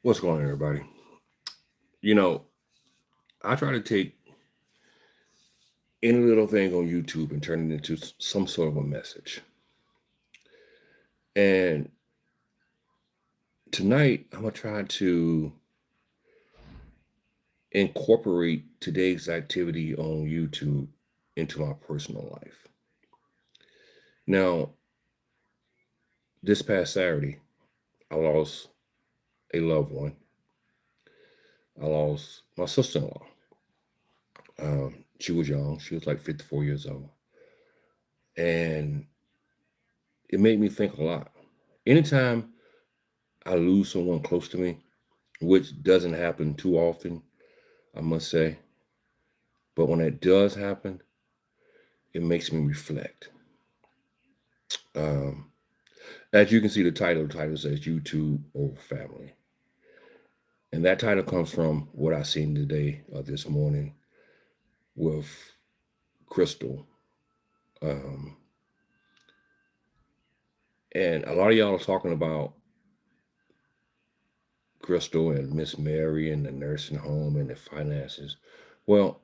What's going on, everybody? You know, I try to take any little thing on YouTube and turn it into some sort of a message. And tonight, I'm going to try to incorporate today's activity on YouTube into my personal life. Now, this past Saturday, I lost a loved one. I lost my sister in law. She was young, she was like 54 years old. And it made me think a lot. Anytime I lose someone close to me, which doesn't happen too often, I must say. But when it does happen, it makes me reflect. Um, as you can see, the title says YouTube over family. And that title comes from what I seen today or this morning with Crystal. Um, and a lot of y'all are talking about Crystal and Miss Mary and the nursing home and the finances. Well,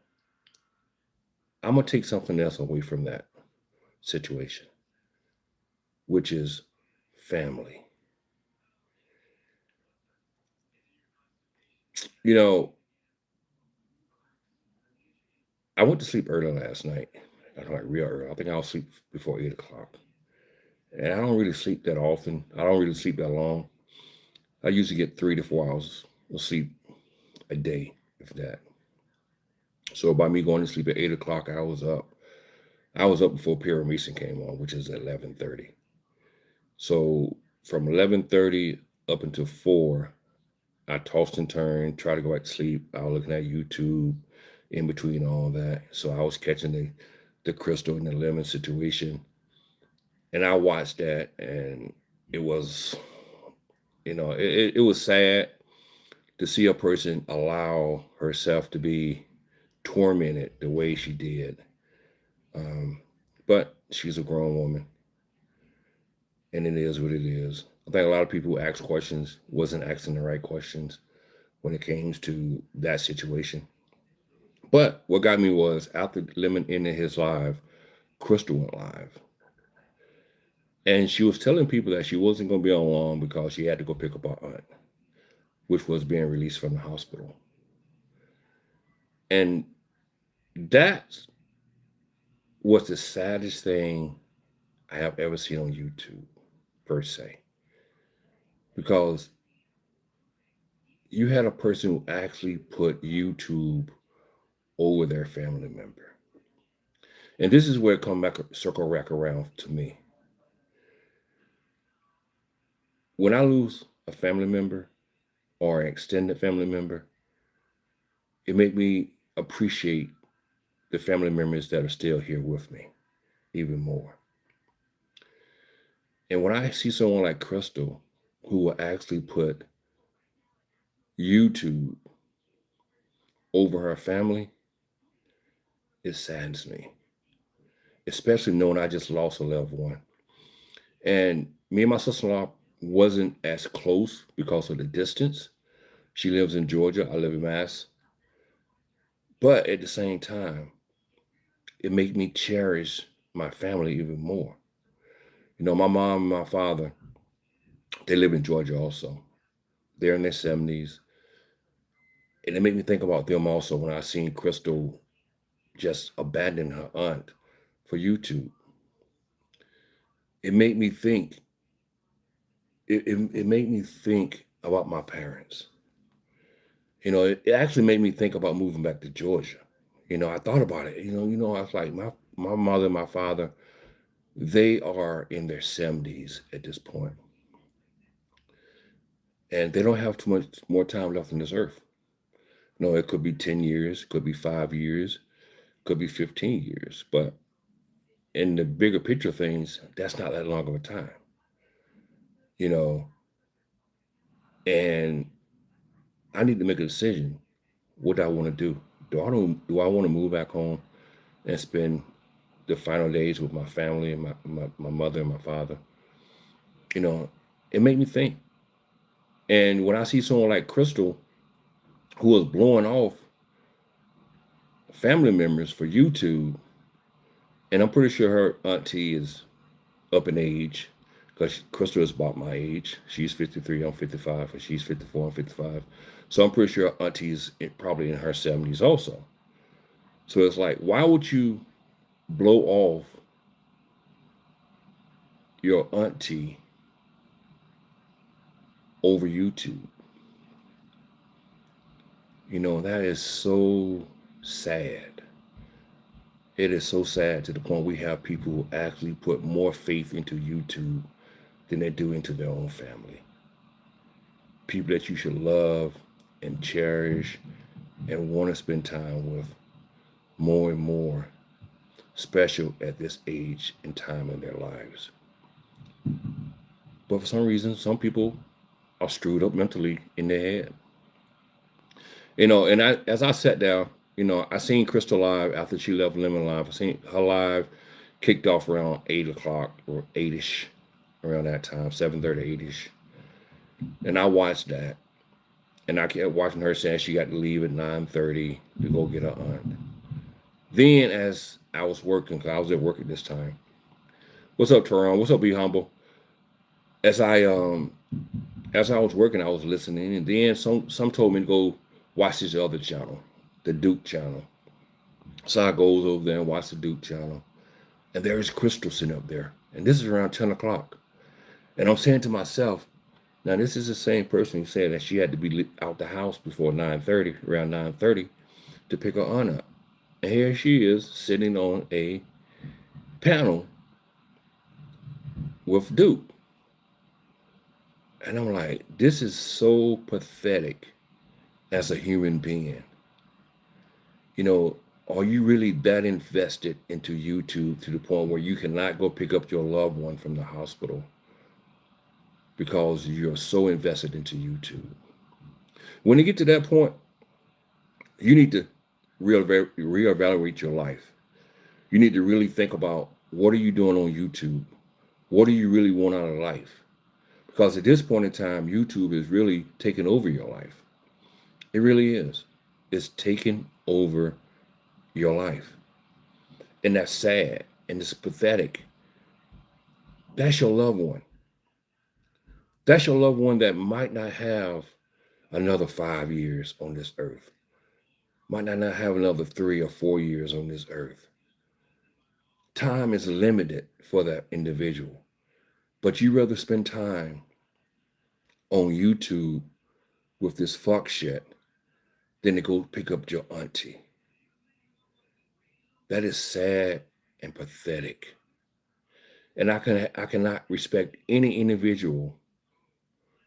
I'm going to take something else away from that situation, which is family. You know, I went to sleep early last night. Like real early. I think I'll sleep before 8 o'clock. And I don't really sleep that often. I don't really sleep that long. I usually get 3 to 4 hours of sleep a day, if that. So by me going to sleep at 8 o'clock, I was up. I was up before Pierre Mason came on, which is at 11:30. So from 11:30 up until 4, I tossed and turned, tried to go back to sleep. I was looking at YouTube in between all that. So I was catching the Crystal and the Lemon situation. And I watched that, and it was, it was sad to see a person allow herself to be tormented the way she did. Um, but she's a grown woman, and it is what it is. I think a lot of people who ask questions wasn't asking the right questions when it came to that situation. But what got me was after Lemon ended his live, Crystal went live. And she was telling people that she wasn't going to be on long because she had to go pick up her aunt, which was being released from the hospital. And that was the saddest thing I have ever seen on YouTube, per se. Because you had a person who actually put YouTube over their family member. And this is where it come back, circle back around to me. When I lose a family member or an extended family member, it made me appreciate the family members that are still here with me even more. And when I see someone like Crystal who will actually put YouTube over her family, it saddens me, especially knowing I just lost a loved one. And me and my sister-in-law wasn't as close because of the distance. She lives in Georgia. I live in Mass. But at the same time, it made me cherish my family even more. My mom and my father, they live in Georgia also. They're in their 70s. And it made me think about them also when I seen Crystal just abandon her aunt for YouTube. It made me think, it made me think about my parents. It actually made me think about moving back to Georgia. I thought about it. I was like, my mother and my father, they are in their 70s at this point, and they don't have too much more time left on this earth. It could be 10 years, could be 5 years, could be 15 years, but in the bigger picture of things, that's not that long of a time, you know. And I need to make a decision. What do I want to do? Do I want to move back home and spend the final days with my family and my mother and my father? You know, it made me think. And when I see someone like Crystal, who was blowing off family members for YouTube, and I'm pretty sure her auntie is up in age, because Crystal is about my age. She's 53, I'm 55, and she's 54, I'm 55. So I'm pretty sure her auntie is probably in her 70s also. So it's like, why would you blow off your auntie over YouTube? You know, that is so sad. It is so sad to the point we have people who actually put more faith into YouTube than they do into their own family. People that you should love and cherish and want to spend time with more and more, special at this age and time in their lives. But for some reason, some people are screwed up mentally in their head. You know, and as I sat down, you know, I seen Crystal live after she left Lemon Live. I seen her live kicked off around 8 o'clock or 8ish, around that time, 7:30, 8ish. And I watched that. And I kept watching her saying she got to leave at 9:30 to go get her aunt. Then as I was working, because I was at work at this time. What's up, Teron? What's up, Be Humble? As I as I was working, I was listening, and then some told me to go watch this other channel, the Duke channel. So I goes over there and watch the Duke channel, and there is Crystal sitting up there, and this is around 10 o'clock, and I'm saying to myself, now this is the same person who said that she had to be out the house before 9:30, around 9:30, to pick her aunt up, and here she is sitting on a panel with Duke, and I'm like, this is so pathetic as a human being. You know, are you really that invested into YouTube to the point where you cannot go pick up your loved one from the hospital because you're so invested into YouTube? When you get to that point, you need to reevaluate your life. You need to really think about, what are you doing on YouTube? What do you really want out of life? Because at this point in time, YouTube is really taking over your life. It really is. It's taking over your life. And that's sad and it's pathetic. That's your loved one. That's your loved one that might not have another 5 years on this earth, might not have another 3 or 4 years on this earth. Time is limited for that individual, but you rather spend time on YouTube with this fuck shit than to go pick up your auntie. That is sad and pathetic. And I cannot respect any individual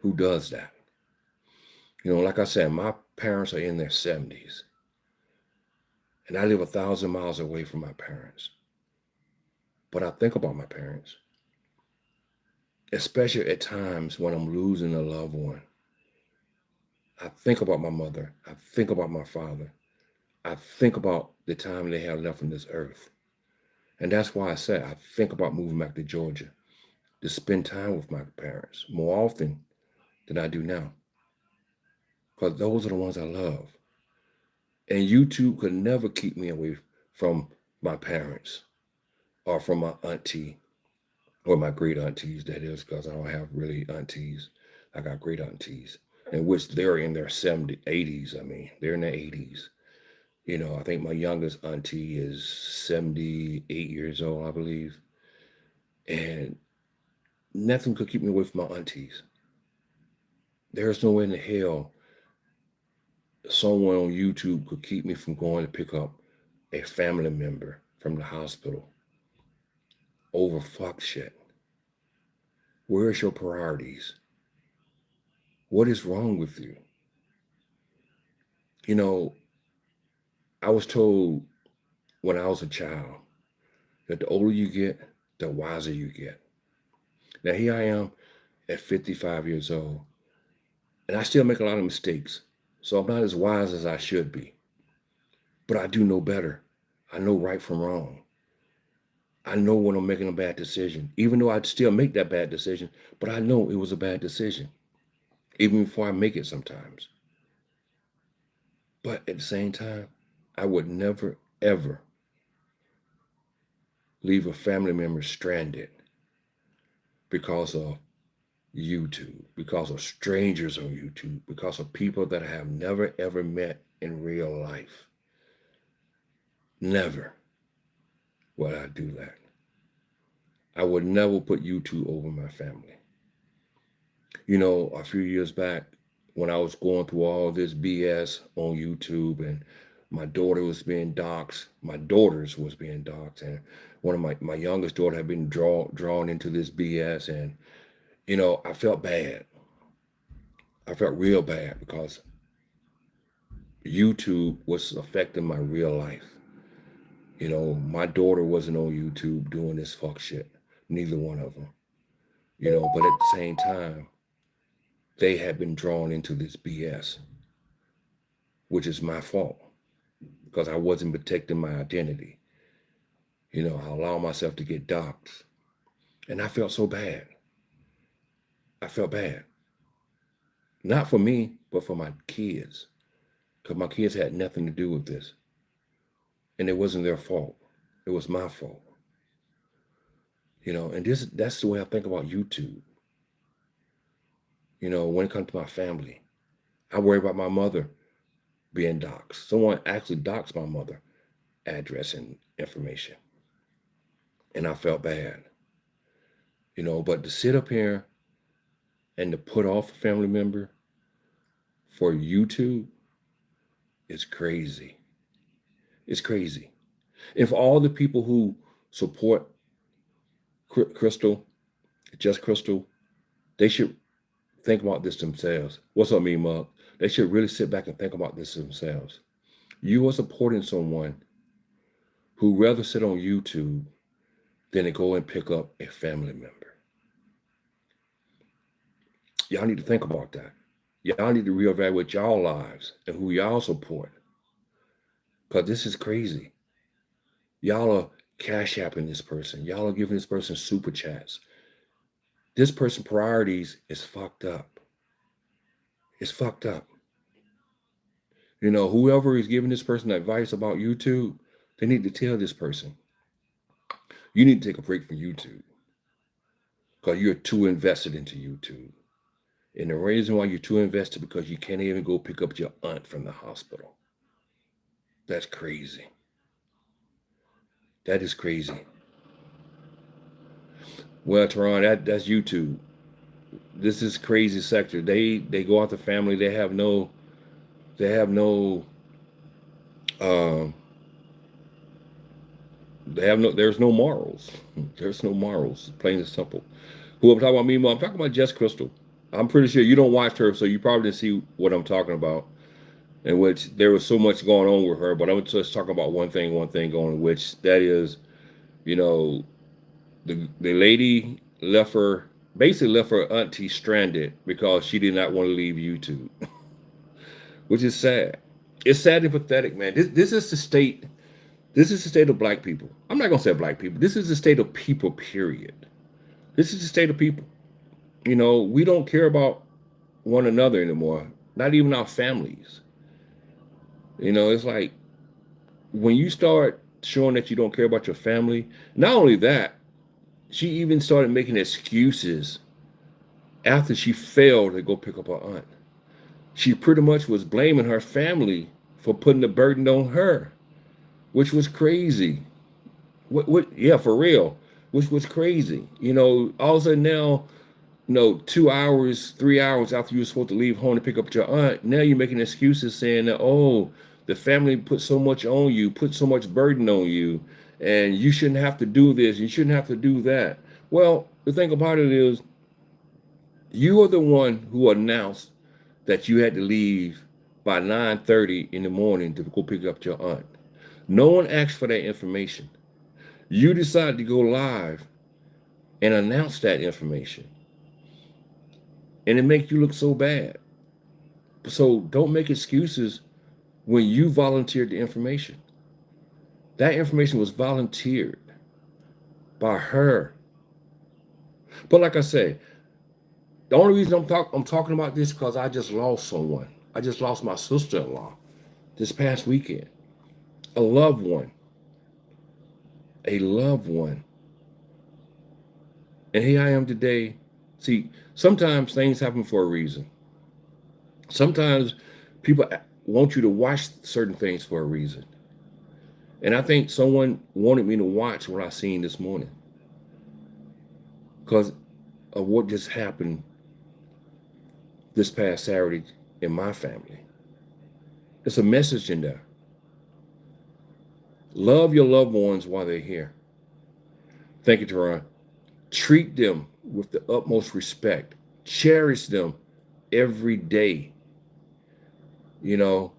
who does that. You know, like I said, my parents are in their 70s, and I live 1,000 miles away from my parents. But I think about my parents, especially at times when I'm losing a loved one. I think about my mother. I think about my father. I think about the time they have left on this earth. And that's why I said I think about moving back to Georgia to spend time with my parents more often than I do now. Because those are the ones I love. And YouTube could never keep me away from my parents or from my auntie or my great aunties, that is, because I don't have really aunties. I got great aunties, in which they're in their 70s, 80s. I mean, they're in their 80s. You know, I think my youngest auntie is 78 years old, I believe. And nothing could keep me away from my aunties. There's no way in the hell someone on YouTube could keep me from going to pick up a family member from the hospital over fuck shit. Where's your priorities? What is wrong with you? You know, I was told when I was a child that the older you get, the wiser you get. Now, here I am at 55 years old, and I still make a lot of mistakes. So I'm not as wise as I should be. But I do know better. I know right from wrong. I know when I'm making a bad decision, even though I'd still make that bad decision, but I know it was a bad decision. even before I make it sometimes. But at the same time, I would never, ever leave a family member stranded because of YouTube, because of strangers on YouTube, because of people that I have never, ever met in real life. Never would I do that. I would never put YouTube over my family. You know, a few years back, when I was going through all this BS on YouTube and my daughter was being doxxed, my daughters was being doxxed, and one of my youngest daughter had been drawn into this BS, and you know, I felt bad. I felt real bad because YouTube was affecting my real life. You know, my daughter wasn't on YouTube doing this fuck shit. Neither one of them. You know, but at the same time, they had been drawn into this BS, which is my fault because I wasn't protecting my identity. You know, I allowed myself to get doxxed. And I felt so bad. I felt bad. Not for me, but for my kids. Because my kids had nothing to do with this. And it wasn't their fault. It was my fault. You know, and that's the way I think about YouTube. You know, when it comes to my family, I worry about my mother being doxxed. Someone actually doxxed my mother address and information. And I felt bad. You know, but to sit up here and to put off a family member for YouTube is crazy. It's crazy. And for all the people who support Crystal, just Crystal, they should think about this themselves. What's up, me, Mug? They should really sit back and think about this themselves. You are supporting someone who rather sit on YouTube than to go and pick up a family member. Y'all need to think about that. Y'all need to reevaluate y'all lives and who y'all support. Because this is crazy. Y'all are cash apping this person. Y'all are giving this person super chats. This person's priorities is fucked up. It's fucked up. You know, whoever is giving this person advice about YouTube, they need to tell this person, you need to take a break from YouTube because you're too invested into YouTube. And the reason why you're too invested because you can't even go pick up your aunt from the hospital. That's crazy. That is crazy. Well, Tehran, that's YouTube. This is crazy sector. They go out the family. There's no morals. There's no morals. Plain and simple. Who I'm talking about, Mimo? I'm talking about Jess Crystal. I'm pretty sure you don't watch her, so you probably didn't see what I'm talking about. In which there was so much going on with her, but I'm just talking about one thing going, which that is, you know, the lady basically left her auntie stranded because she did not want to leave YouTube, which is sad. It's sad and pathetic, man. This is the state. This is the state of black people. I'm not gonna say black people. This is the state of people. Period. This is the state of people. You know, we don't care about one another anymore. Not even our families. You know, it's like when you start showing that you don't care about your family. Not only that, she even started making excuses after she failed to go pick up her aunt. She pretty much was blaming her family for putting the burden on her, which was crazy. Yeah, for real, which was crazy. You know, all of a sudden now, you know, 2 hours, 3 hours after you were supposed to leave home to pick up your aunt, now you're making excuses saying that, oh, the family put so much on you, put so much burden on you, and you shouldn't have to do this, you shouldn't have to do that. Well, the thing about it is, you are the one who announced that you had to leave by 9:30 in the morning to go pick up your aunt. No one asked for that information. You decided to go live and announce that information. And it makes you look so bad. So don't make excuses when you volunteered the information. That information was volunteered by her. But like I say, The only reason I'm talking about this because I just lost someone. I just lost my sister-in-law this past weekend. A loved one. A loved one. And here I am today. See, sometimes things happen for a reason. Sometimes people want you to watch certain things for a reason. And I think someone wanted me to watch what I seen this morning because of what just happened this past Saturday in my family. It's a message in there. Love your loved ones while they're here. Thank you, Teron. Treat them with the utmost respect. Cherish them every day. You know,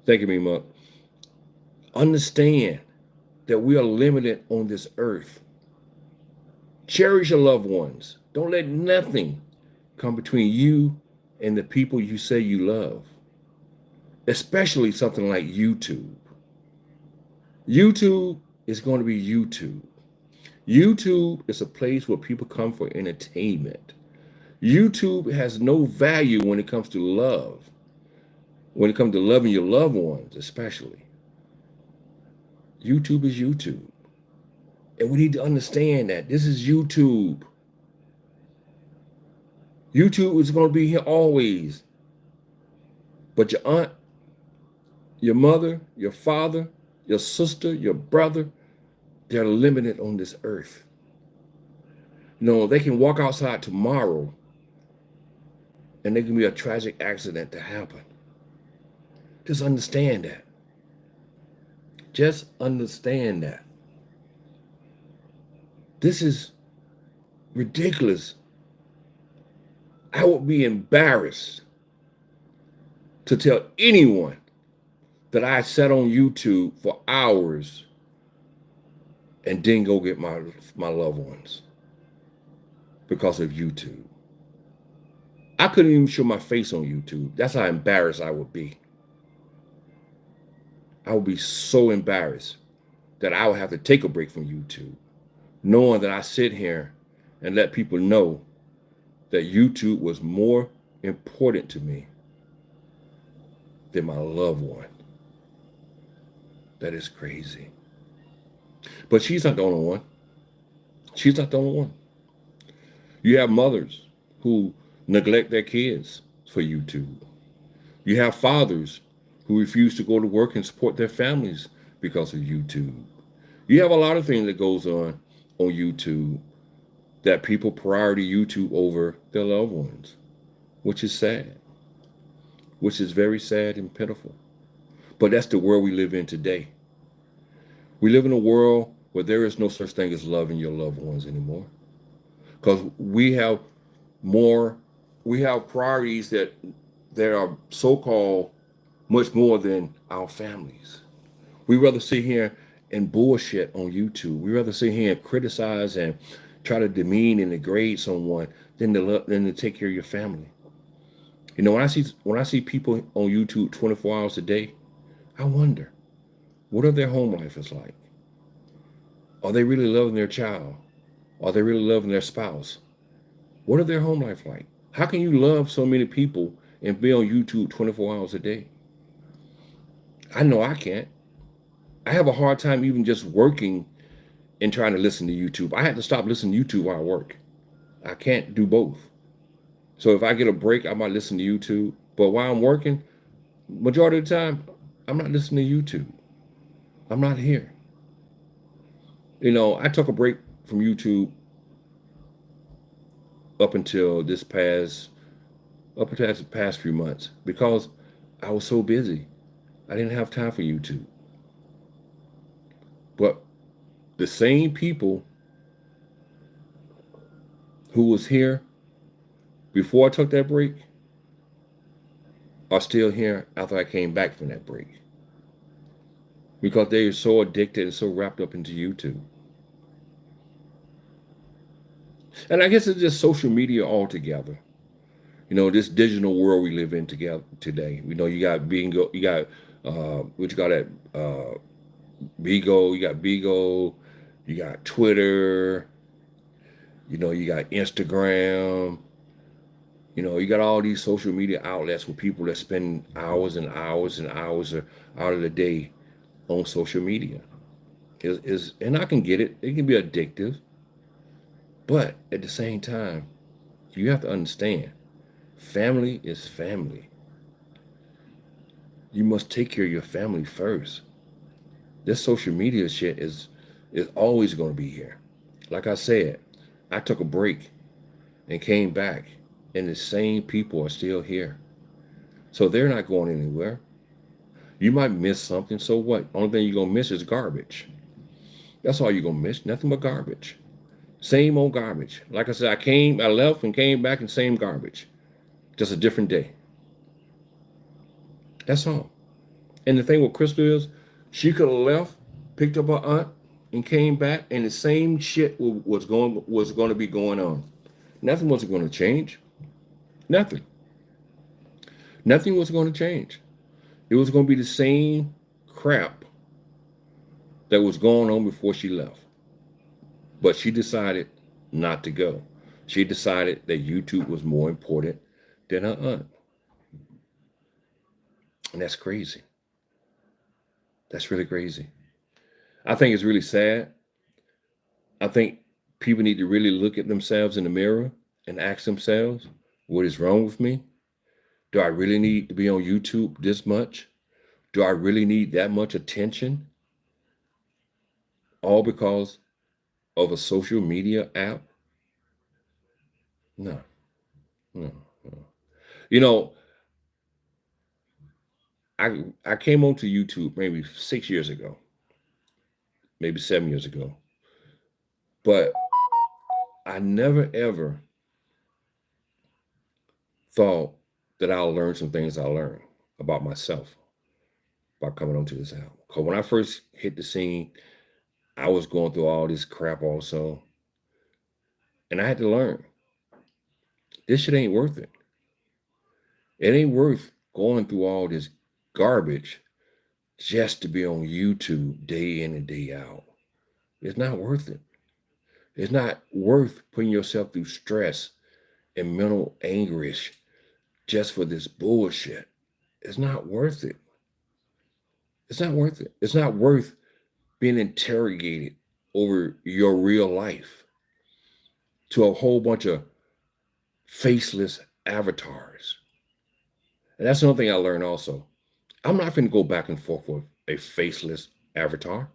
thank you, Mima. Understand that we are limited on this earth. Cherish your loved ones. Don't let nothing come between you and the people you say you love, especially something like YouTube. YouTube is going to be YouTube. YouTube is a place where people come for entertainment. YouTube has no value when it comes to love, when it comes to loving your loved ones, especially. YouTube is YouTube. And we need to understand that this is YouTube. YouTube is going to be here always. But your aunt, your mother, your father, your sister, your brother, they're limited on this earth. You know, they can walk outside tomorrow and there can be a tragic accident to happen. Just understand that. Just understand that. This is ridiculous. I would be embarrassed to tell anyone that I sat on YouTube for hours and didn't go get my loved ones because of YouTube. I couldn't even show my face on YouTube. That's how embarrassed I would be. I would be so embarrassed that I would have to take a break from YouTube, knowing that I sit here and let people know that YouTube was more important to me than my loved one. That is crazy. But she's not the only one. She's not the only one. You have mothers who neglect their kids for YouTube. You have fathers who refuse to go to work and support their families because of YouTube. You have a lot of things that goes on YouTube that people priority YouTube over their loved ones, which is sad, which is very sad and pitiful. But that's the world we live in today. We live in a world where there is no such thing as loving your loved ones anymore, because we have priorities that are so-called much more than our families. We rather sit here and bullshit on YouTube. We rather sit here and criticize and try to demean and degrade someone than to take care of your family. You know, when I see people on YouTube 24 hours a day, I wonder, what are their home life is like? Are they really loving their child? Are they really loving their spouse? What are their home life like? How can you love so many people and be on YouTube 24 hours a day? I know I can't. I have a hard time even just working and trying to listen to YouTube. I had to stop listening to YouTube while I work. I can't do both. So if I get a break, I might listen to YouTube. But while I'm working, majority of the time, I'm not listening to YouTube. I'm not here. You know, I took a break from YouTube up until the past few months because I was so busy. I didn't have time for YouTube. But the same people who was here before I took that break are still here after I came back from that break, because they are so addicted and so wrapped up into YouTube. And I guess it's just social media altogether. You know, this digital world we live in together today. You know, you got Bingo, you got what you got at Bigo, you got Twitter, You got Instagram. You got all these social media outlets with people that spend hours and hours and hours out of the day on social media. And I can get it. It can be addictive, but at the same time, you have to understand, family is family. You must take care of your family first. This social media shit is always going to be here. Like I said, I took a break and came back, and the same people are still here. So they're not going anywhere. You might miss something. So what? Only thing you're going to miss is garbage. That's all you're going to miss. Nothing but garbage. Same old garbage. Like I said, I left and came back and same garbage. Just a different day. That's all. And the thing with Crystal is, she could have left, picked up her aunt, and came back, and the same shit was going to be going on. Nothing wasn't going to change. Nothing. Nothing was going to change. It was going to be the same crap that was going on before she left. But she decided not to go. She decided that YouTube was more important than her aunt. And that's crazy. That's really crazy. I think it's really sad. I think people need to really look at themselves in the mirror and ask themselves, what is wrong with me? Do I really need to be on YouTube this much? Do I really need that much attention? All because of a social media app? No, no, no. You know, I came onto YouTube maybe 6 years ago, maybe 7 years ago, but I never ever thought that I'll learn some things I learned about myself by coming onto this app. Because when I first hit the scene, I was going through all this crap also, and I had to learn this shit ain't worth it. It ain't worth going through all this garbage just to be on YouTube day in and day out. It's not worth it. It's not worth putting yourself through stress and mental anguish just for this bullshit. It's not worth it. It's not worth it. It's not worth being interrogated over your real life to a whole bunch of faceless avatars. And that's another thing I learned also. I'm not going to go back and forth with a faceless avatar.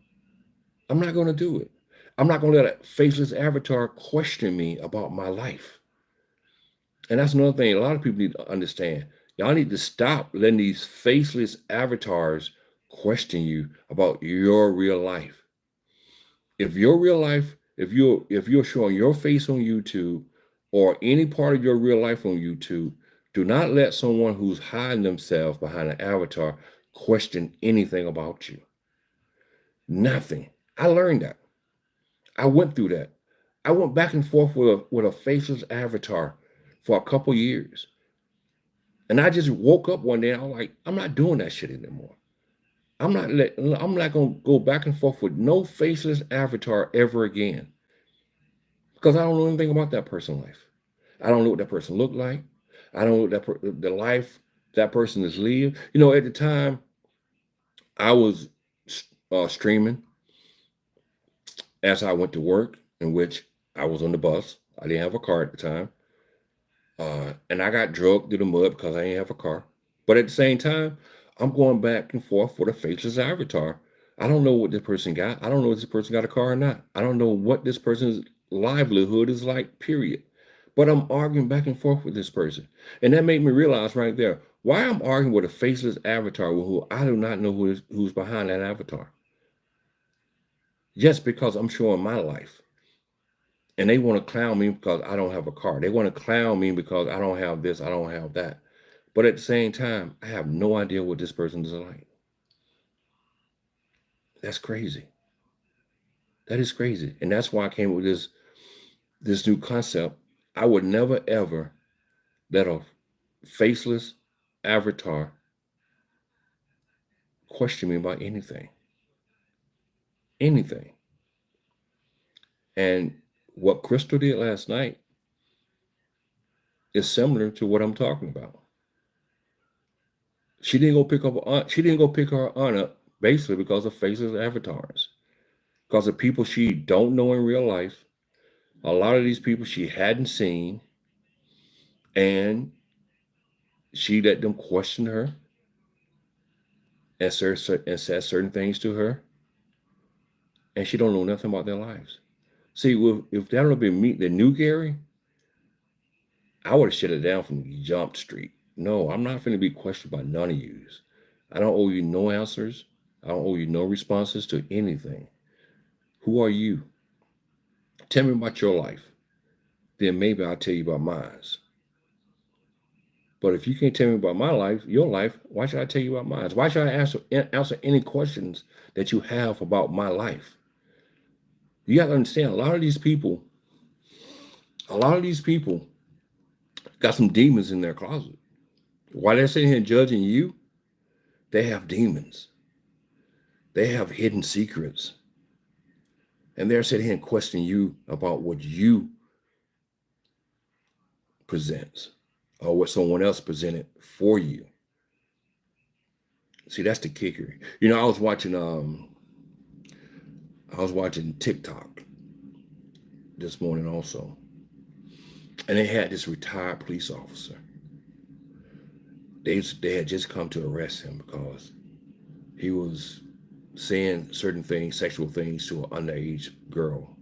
I'm not going to do it. I'm not going to let a faceless avatar question me about my life. And that's another thing a lot of people need to understand. Y'all need to stop letting these faceless avatars question you about your real life. If your real life, if you're showing your face on YouTube or any part of your real life on YouTube, do not let someone who's hiding themselves behind an avatar question anything about you. Nothing. I learned that. I went through that. I went back and forth with a faceless avatar for a couple years. And I just woke up one day and I'm like, I'm not doing that shit anymore. I'm not gonna go back and forth with no faceless avatar ever again. Because I don't know anything about that person's life. I don't know what that person looked like. I don't know what the life that person is living. At the time I was streaming as I went to work, in which I was on the bus. I didn't have a car at the time. And I got drugged through the mud because I didn't have a car. But at the same time, I'm going back and forth for the faceless avatar. I don't know what this person got. I don't know if this person got a car or not. I don't know what this person's livelihood is like, period. But I'm arguing back and forth with this person. And that made me realize right there why I'm arguing with a faceless avatar with who I do not know who's behind that avatar. Just because I'm showing my life. And they want to clown me because I don't have a car. They want to clown me because I don't have this, I don't have that. But at the same time, I have no idea what this person is like. That's crazy. That is crazy. And that's why I came with this new concept. I would never ever let a faceless avatar question me about anything. Anything. And what Crystal did last night is similar to what I'm talking about. She didn't go pick up she didn't go pick her aunt up basically because of faceless avatars. Because of people she don't know in real life. A lot of these people she hadn't seen, and she let them question her and said certain things to her, and she don't know nothing about their lives. See, if that would have been me, the new Gary, I would have shut it down from Jump Street. No, I'm not going to be questioned by none of yous. I don't owe you no answers. I don't owe you no responses to anything. Who are you? Tell me about your life. Then maybe I'll tell you about mine. But if you can't tell me about my life, your life, why should I tell you about mine? Why should I answer any questions that you have about my life? You got to understand, a lot of these people got some demons in their closet. While they're sitting here judging you, they have demons. They have hidden secrets. And they're sitting here and questioning you about what you present or what someone else presented for you. See, that's the kicker. You know, I was watching TikTok this morning also. And they had this retired police officer. They had just come to arrest him because he was saying certain things, sexual things to an underage girl.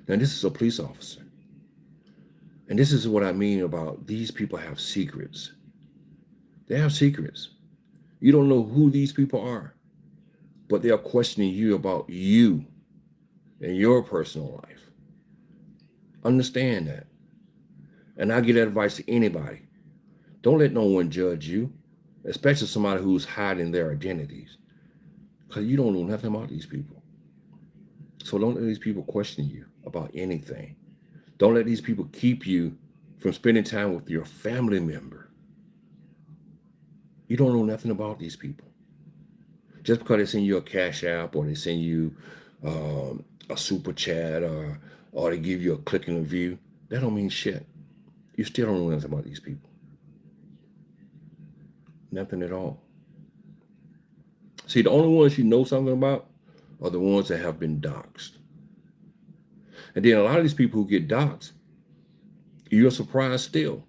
Now, this is a police officer. And this is what I mean about these people have secrets. They have secrets. You don't know who these people are, but they are questioning you about you and your personal life. Understand that. And I give that advice to anybody. Don't let no one judge you, especially somebody who's hiding their identities, because you don't know nothing about these people. So don't let these people question you about anything. Don't let these people keep you from spending time with your family member. You don't know nothing about these people. Just because they send you a cash app or they send you a super chat or they give you a click and a view, that don't mean shit. You still don't know nothing about these people. Nothing at all. See, the only ones you know something about are the ones that have been doxxed. And then a lot of these people who get doxxed, you're surprised still.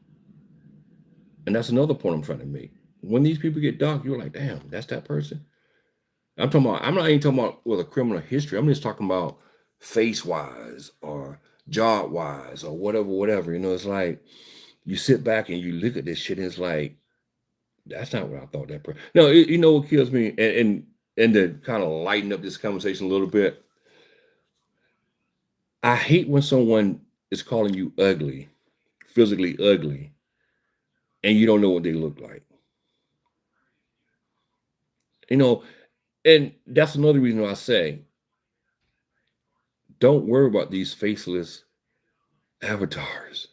And that's another point I'm trying to make. When these people get doxxed, you're like, damn, that's that person. I'm not even talking about with a criminal history. I'm just talking about face-wise or job-wise or whatever. You know, it's like you sit back and you look at this shit and it's like, that's not what I thought that person. No, you know what kills me, and to kind of lighten up this conversation a little bit, I hate when someone is calling you ugly, physically ugly, and you don't know what they look like. You know, and that's another reason why I say, don't worry about these faceless avatars.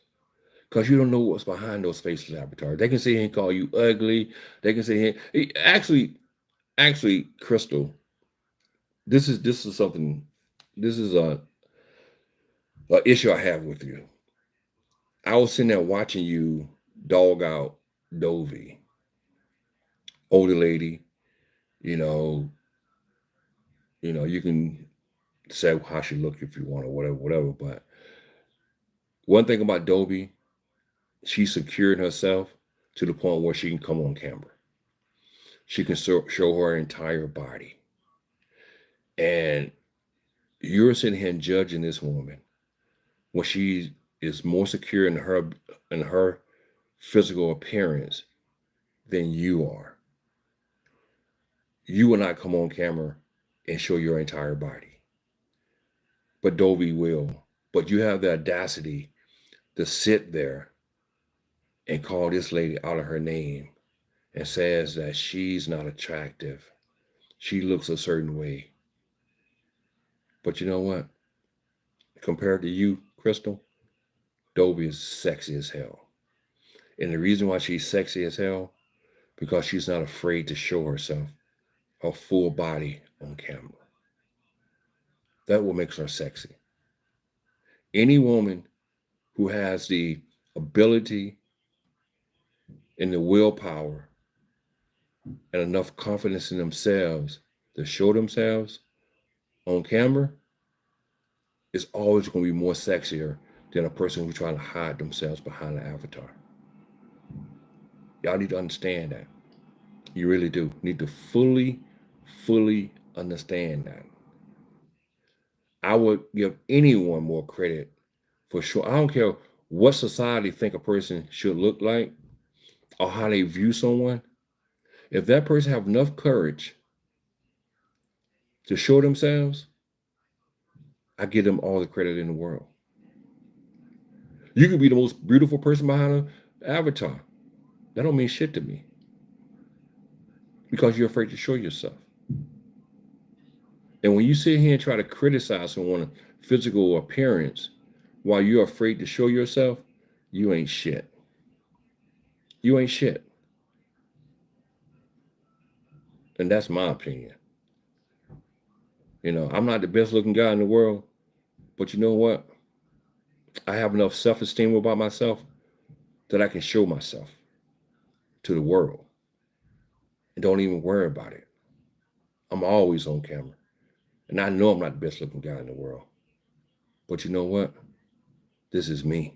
Because you don't know what's behind those faceless avatars. They can sit here and call you ugly. They can sit here. Actually, Crystal, this is something. This is a issue I have with you. I was sitting there watching you dog out Dovey, older lady. You know, you can say how she look if you want or whatever. But one thing about Dovey, she secured herself to the point where she can come on camera. She can show her entire body. And you're sitting here and judging this woman when she is more secure in her physical appearance than you are. You will not come on camera and show your entire body. But Dovey will. But you have the audacity to sit there and call this lady out of her name and says that she's not attractive. She looks a certain way. But you know what? Compared to you, Crystal, Dovey is sexy as hell. And the reason why she's sexy as hell, because she's not afraid to show herself, her full body on camera. That what makes her sexy. Any woman who has the ability and the willpower and enough confidence in themselves to show themselves on camera is always going to be more sexier than a person who's trying to hide themselves behind an avatar. Y'all need to understand that. You really do. You need to fully understand that. I would give anyone more credit for sure. I don't care what society think a person should look like or how they view someone. If that person have enough courage to show themselves, I give them all the credit in the world. You could be the most beautiful person behind an avatar. That don't mean shit to me because you're afraid to show yourself. And when you sit here and try to criticize someone's physical appearance while you're afraid to show yourself, you ain't shit. You ain't shit. And that's my opinion. You know, I'm not the best looking guy in the world, but you know what? I have enough self-esteem about myself that I can show myself to the world and don't even worry about it. I'm always on camera. And I know I'm not the best looking guy in the world. But you know what? This is me.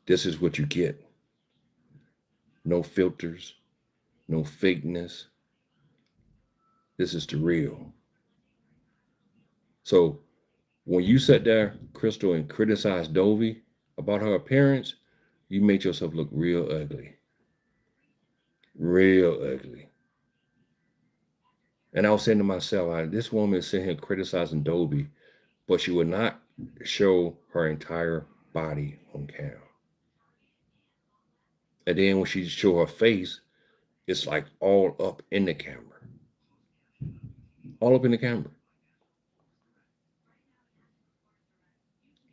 This is what you get. No filters, no fakeness. This is the real. So when you sat there, Crystal, and criticized Dovey about her appearance, you made yourself look real ugly. Real ugly. And I was saying to myself, this woman is sitting here criticizing Dovey, but she would not show her entire body on camera. And then when she show her face, it's like all up in the camera. All up in the camera.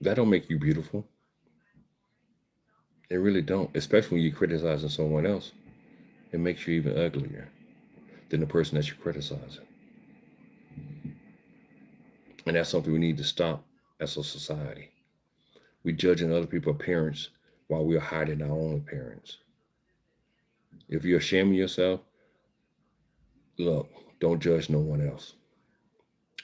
That don't make you beautiful. It really don't, especially when you're criticizing someone else. It makes you even uglier than the person that you're criticizing. And that's something we need to stop as a society. We're judging other people's appearance while we're hiding our own appearance. If you're ashamed of yourself, look, don't judge no one else.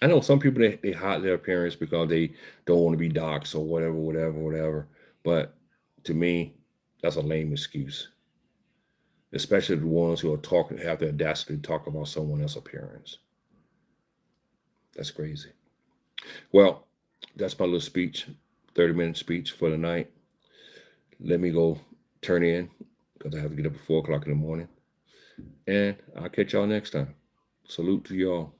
I know some people, they hide their appearance because they don't want to be doxxed or whatever. But to me, that's a lame excuse. Especially the ones who have the audacity to talk about someone else's appearance. That's crazy. Well, that's my little speech, 30-minute speech for the night. Let me go turn in because I have to get up at 4 o'clock in the morning. And I'll catch y'all next time. Salute to y'all.